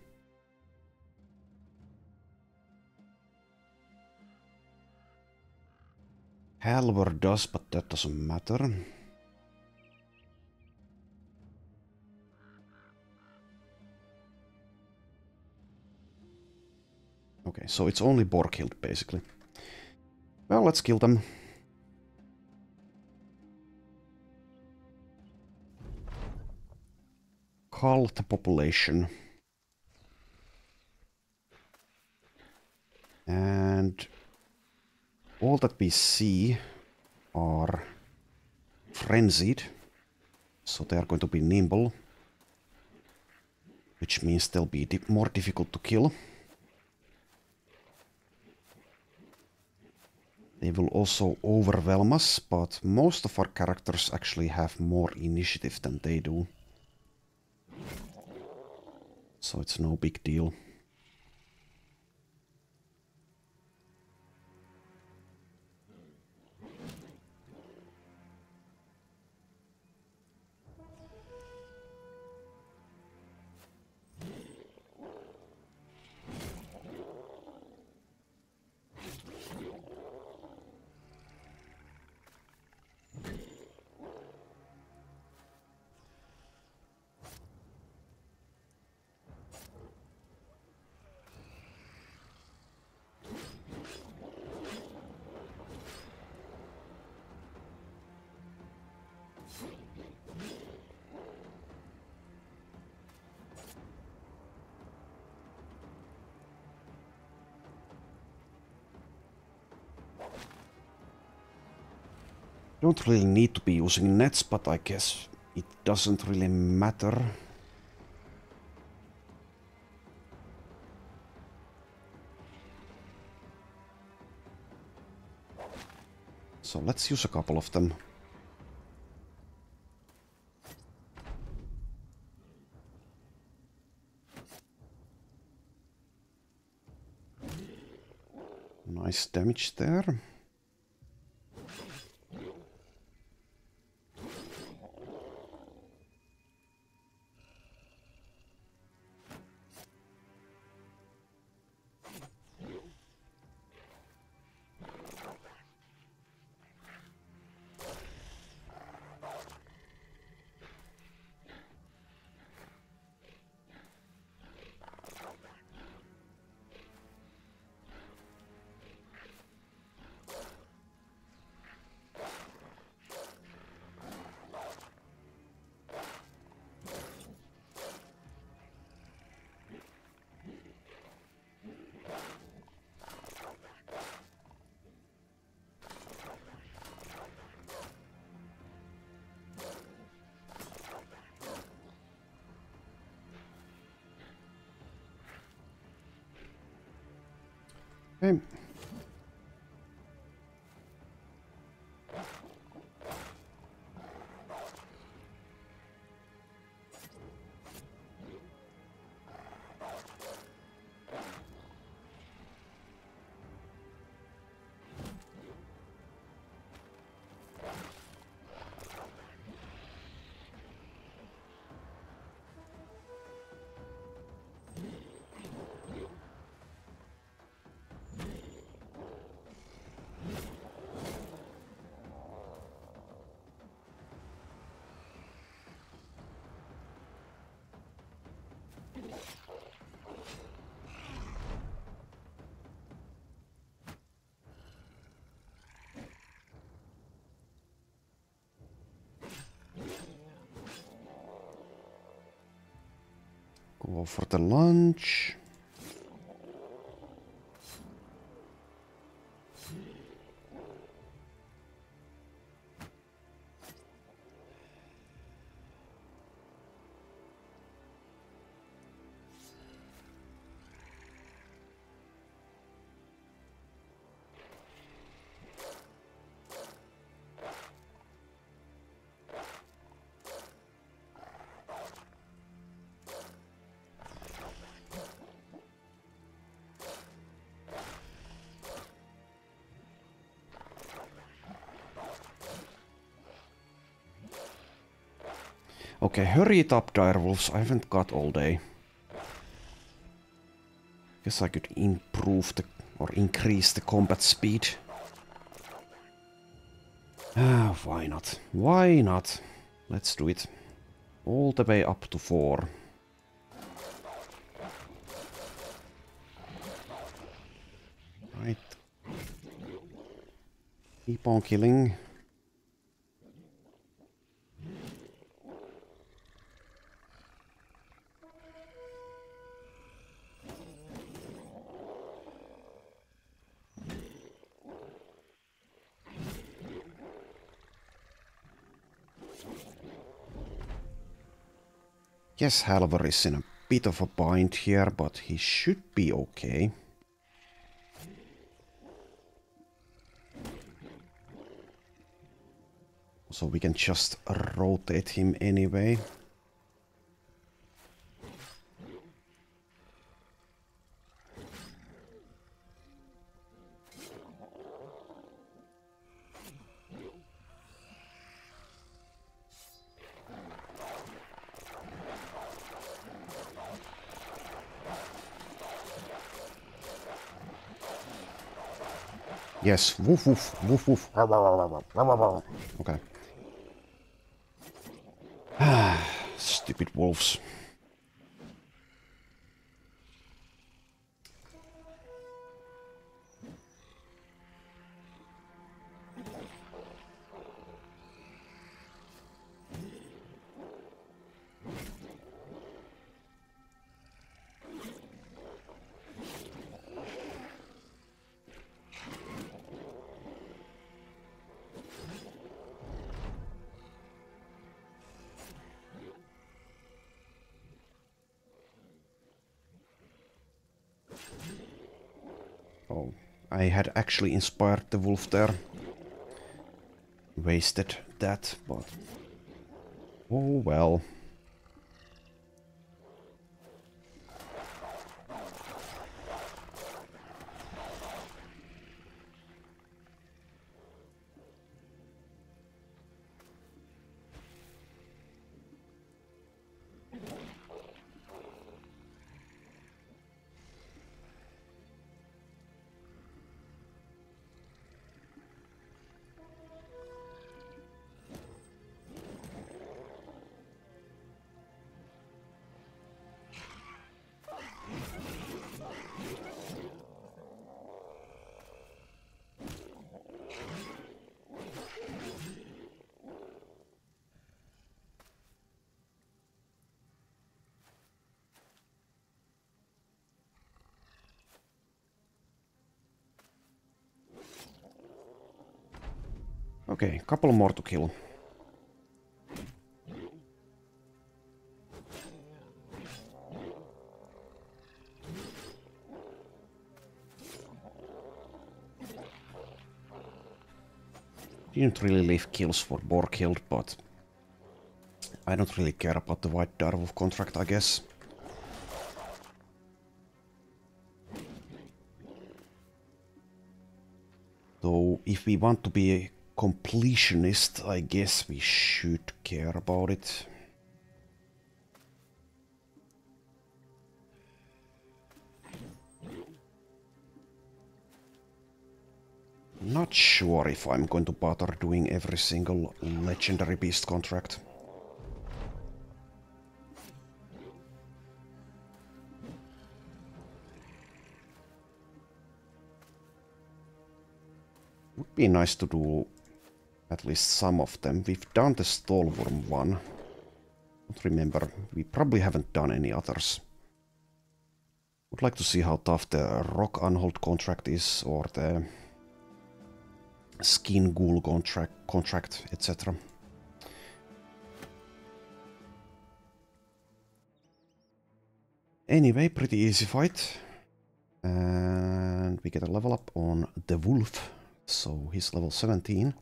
Halvor does, but that doesn't matter. Okay, so it's only Borghild, basically. Well, let's kill them. Cull the population. And all that we see are frenzied, so they are going to be nimble, which means they'll be more difficult to kill. They will also overwhelm us, but most of our characters actually have more initiative than they do. So it's no big deal. Don't really need to be using nets, but I guess it doesn't really matter. So let's use a couple of them. Nice damage there. Okay. Go for the lunch. Okay, hurry it up, direwolves. I haven't got all day. Guess I could improve the or increase the combat speed. Ah, why not? Why not? Let's do it. All the way up to 4. Right. Keep on killing. Yes, Halvar is in a bit of a bind here, but he should be okay. So we can just rotate him anyway. Yes, woof woof, woof woof. Okay. Stupid wolves. Oh, I had actually inspired the wolf there. Wasted that, but... oh well. Okay, couple more to kill. Didn't really leave kills for boar killed, but I don't really care about the white direwolf contract, I guess. Though, if we want to be a completionist, I guess we should care about it. Not sure if I'm going to bother doing every single legendary beast contract. Would be nice to do at least some of them. We've done the Stallworm one. Don't remember. We probably haven't done any others. Would like to see how tough the Rock Unhold contract is, or the Skin Ghoul contract, etc. Anyway, pretty easy fight. And we get a level up on the Wolf. So he's level 17.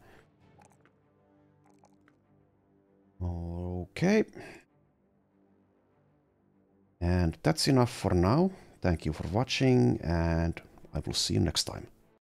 Okay. And that's enough for now. Thank you for watching, and I will see you next time.